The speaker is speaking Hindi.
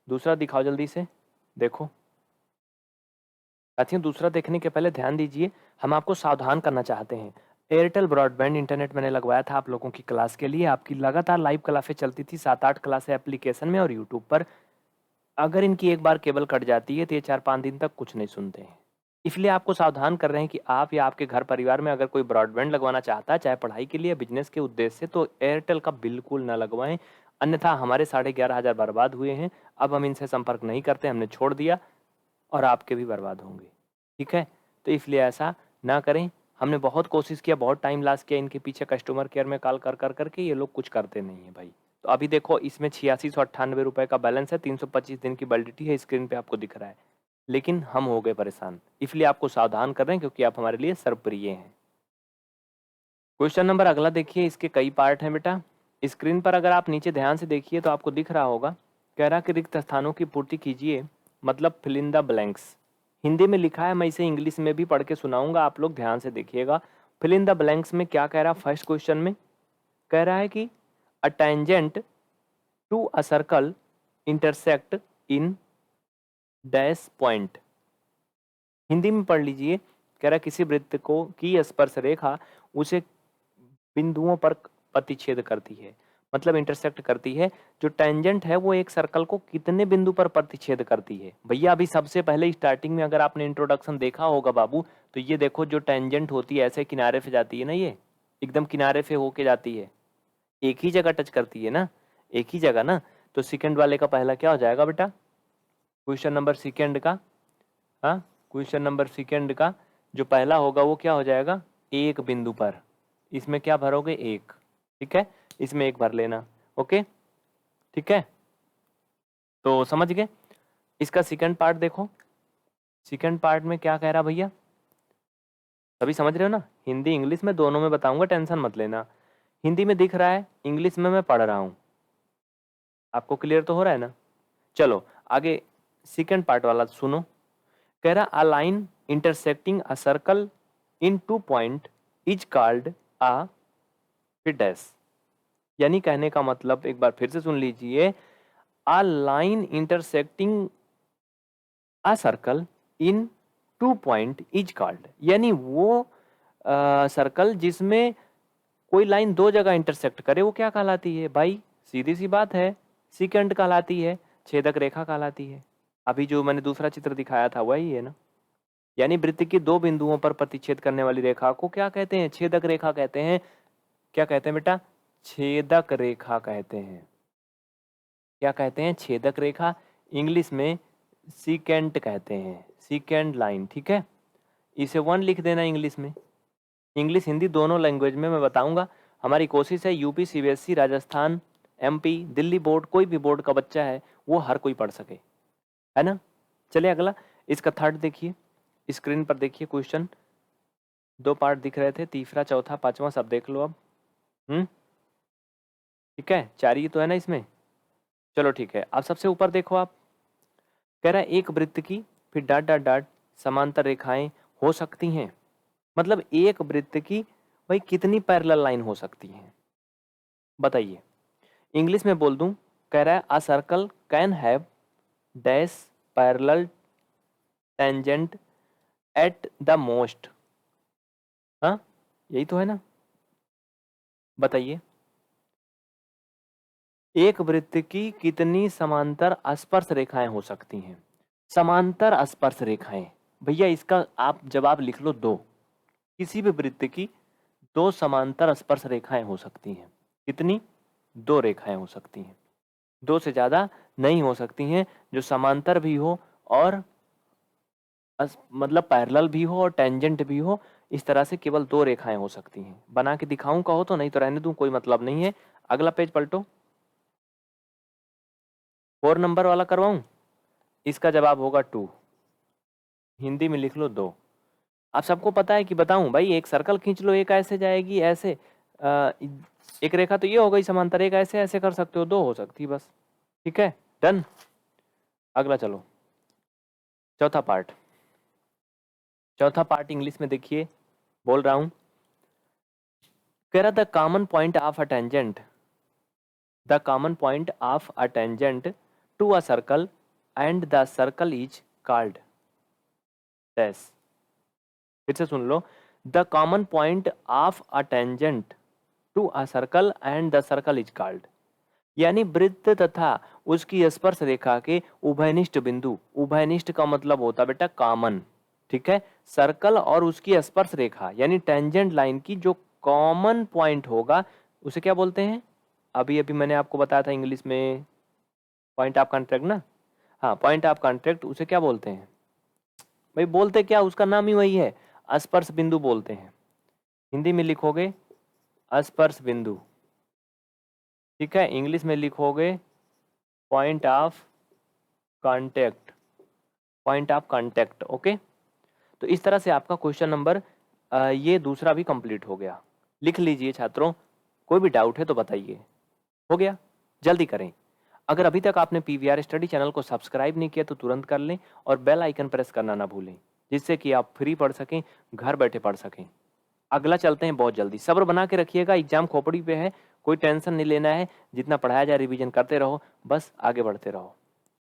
दूसरा दिखाओ जल्दी से। देखो साथियों, दूसरा देखने के पहले ध्यान दीजिए, हम आपको सावधान करना चाहते हैं। एयरटेल ब्रॉडबैंड इंटरनेट मैंने लगवाया था आप लोगों की क्लास के लिए। आपकी लगातार लाइव क्लासें चलती थी, 7-8 क्लासें एप्लीकेशन में और यूट्यूब पर। अगर इनकी एक बार केबल कट जाती है तो ये 4-5 दिन तक कुछ नहीं सुनते हैं। इसलिए आपको सावधान कर रहे हैं कि आप या आपके घर परिवार में अगर कोई ब्रॉडबैंड लगवाना चाहता है, चाहे पढ़ाई के लिए, बिजनेस के उद्देश्य से, तो एयरटेल का बिल्कुल ना लगवाएं। अन्यथा हमारे 11,500 बर्बाद हुए हैं। अब हम इनसे संपर्क नहीं करते, हमने छोड़ दिया, और आपके भी बर्बाद होंगे। ठीक है, तो इसलिए ऐसा ना करें। हमने बहुत कोशिश किया, बहुत टाइम लॉस किया इनके पीछे, कस्टमर केयर में कॉल कर कर करके, ये लोग कुछ करते नहीं है भाई। तो अभी देखो इसमें 8698 रुपये का बैलेंस है, 325 दिन की वैलिडिटी है, स्क्रीन पे आपको दिख रहा है। लेकिन हम हो गए परेशान, इसलिए आपको सावधान कर रहे हैं क्योंकि आप हमारे लिए सर्वप्रिय हैं। क्वेश्चन नंबर अगला देखिए, इसके कई पार्ट हैं बेटा। स्क्रीन पर अगर आप नीचे ध्यान से देखिए तो आपको दिख रहा होगा, कह रहा कि रिक्त स्थानों की पूर्ति कीजिए, मतलब fill in the blanks. Hindi में लिखा है, मैं इसे इंग्लिश में भी पढ़ के सुनाऊंगा, आप लोग ध्यान से देखिएगा। फिल इन द ब्लैंक्स में क्या कह रहा है? फर्स्ट क्वेश्चन में कह रहा है कि a tangent to a circle intersect in dash point. Hindi में पढ़ लीजिए, कह रहा है किसी वृत्त को की स्पर्श रेखा उसे बिंदुओं पर प्रतिच्छेद करती है, मतलब इंटरसेक्ट करती है। जो टेंजेंट है वो एक सर्कल को कितने बिंदु पर प्रतिच्छेद करती है? भैया अभी सबसे पहले स्टार्टिंग में अगर आपने इंट्रोडक्शन देखा होगा बाबू, तो ये देखो जो टेंजेंट होती है ऐसे किनारे पे जाती है ना, ये एकदम किनारे पे होके जाती है, एक ही जगह टच करती है ना, एक ही जगह ना। तो सेकंड वाले का पहला क्या हो जाएगा बेटा? क्वेश्चन नंबर सेकंड का, हाँ, क्वेश्चन नंबर सेकंड का जो पहला होगा वो क्या हो जाएगा? एक बिंदु पर। इसमें क्या भरोगे? एक। ठीक है, इसमें एक भर लेना। ओके, ठीक है, तो समझ गए। इसका सेकंड पार्ट देखो, सेकंड पार्ट में क्या कह रहा भैया? सभी समझ रहे हो ना? हिंदी इंग्लिश में दोनों में बताऊंगा, टेंशन मत लेना। हिंदी में दिख रहा है, इंग्लिश में मैं पढ़ रहा हूं। आपको क्लियर तो हो रहा है ना? चलो आगे सेकंड पार्ट वाला सुनो। कह रहा a line intersecting a circle in 2 point is called a फिर डैश। यानी कहने का मतलब, एक बार फिर से सुन लीजिए, a line intersecting a circle in 2 point is called, यानी वो सर्कल जिसमें कोई लाइन दो जगह इंटरसेक्ट करे वो क्या कहलाती है भाई? सीधी सी बात है, सीकेंड कहलाती है, छेदक रेखा कहलाती है। अभी जो मैंने दूसरा चित्र दिखाया था वही है ना। यानी वृत्त के दो बिंदुओं पर प्रतिच्छेद करने वाली रेखा को क्या कहते हैं? छेदक रेखा कहते हैं। क्या कहते हैं बेटा? छेदक रेखा कहते हैं। क्या कहते हैं? छेदक रेखा। इंग्लिश में सीकेंट कहते हैं, सीकेंड लाइन। ठीक है, इसे 1 लिख देना इंग्लिश में। इंग्लिश हिंदी दोनों लैंग्वेज में मैं बताऊंगा। हमारी कोशिश है UP, CBSE, Rajasthan, MP, Delhi board, कोई भी बोर्ड का बच्चा है वो हर कोई पढ़ सके, है ना। चलिए अगला, इसका थर्ड देखिए, स्क्रीन पर देखिए। क्वेश्चन 2 पार्ट दिख रहे थे, तीसरा, चौथा, पांचवा सब देख लो अब। ठीक है, 4 ही तो है ना इसमें। चलो ठीक है, अब सबसे ऊपर देखो आप, कह रहा है एक वृत्त की, फिर डॉट डॉट डॉट, समांतर रेखाएं हो सकती हैं। मतलब एक वृत्त की भाई कितनी पैरेलल लाइन हो सकती हैं बताइए? इंग्लिश में बोल दूं, कह रहा है a circle can have dash parallel tangent at the most. हाँ, यही तो है ना, बताइए। एक वृत्त की कितनी समांतर स्पर्श रेखाएं हो सकती हैं? समांतर स्पर्श रेखाएं, भैया इसका आप जवाब लिख लो 2। किसी भी वृत्त की 2 समांतर स्पर्श रेखाएं हो सकती हैं। कितनी? 2 रेखाएं हो सकती हैं, 2 से ज्यादा नहीं हो सकती हैं। जो समांतर भी हो और मतलब पैरेलल भी हो और टेंजेंट भी हो, इस तरह से केवल 2 रेखाएं हो सकती हैं। बना के दिखाऊं कहो तो, नहीं तो रहने दूं, कोई मतलब नहीं है। अगला पेज पलटो, 4 नंबर वाला करवाऊं? इसका जवाब होगा 2। हिंदी में लिख लो 2। आप सबको पता है कि बताऊं भाई? एक सर्कल खींच लो, एक ऐसे जाएगी, ऐसे एक रेखा तो ये हो गई समांतर, एक ऐसे ऐसे कर सकते हो, 2 हो सकती बस। ठीक है, डन। अगला चलो, चौथा पार्ट। चौथा पार्ट इंग्लिश में देखिए, बोल रहा हूं। कह रहा the common point of a tangent, the common point of a tangent to a circle and the circle is called dash. फिर से सुन लो, the common point of a tangent to a circle and the circle is called. यानी वृत्त तथा उसकी स्पर्श रेखा के उभयनिष्ठ बिंदु, उभयनिष्ठ का मतलब होता है बेटा कॉमन, ठीक है। सर्कल और उसकी स्पर्श रेखा यानी टेंजेंट लाइन की जो कॉमन पॉइंट होगा उसे क्या बोलते हैं? अभी अभी मैंने आपको बताया था इंग्लिश में पॉइंट ऑफ कॉन्ट्रैक्ट ना, हाँ पॉइंट ऑफ कॉन्ट्रैक्ट उसे क्या बोलते हैं भाई? बोलते क्या, उसका नाम ही वही है, स्पर्श बिंदु बोलते हैं। हिंदी में लिखोगे स्पर्श बिंदु, ठीक है। इंग्लिश में लिखोगे point of contact, point of contact, okay. तो इस तरह से आपका क्वेश्चन नंबर ये दूसरा भी कंप्लीट हो गया। लिख लीजिए छात्रों, कोई भी डाउट है तो बताइए। हो गया, जल्दी करें। अगर अभी तक आपने पीवीआर स्टडी चैनल को सब्सक्राइब नहीं किया तो तुरंत कर लें और बेल आइकन प्रेस करना ना भूलें, जिससे कि आप फ्री पढ़ सकें, घर बैठे पढ़ सकें। अगला चलते हैं बहुत जल्दी, सब्र बना के रखिएगा, एग्जाम खोपड़ी पे है, कोई टेंशन नहीं लेना है। जितना पढ़ाया जाए रिवीजन करते रहो, बस आगे बढ़ते रहो।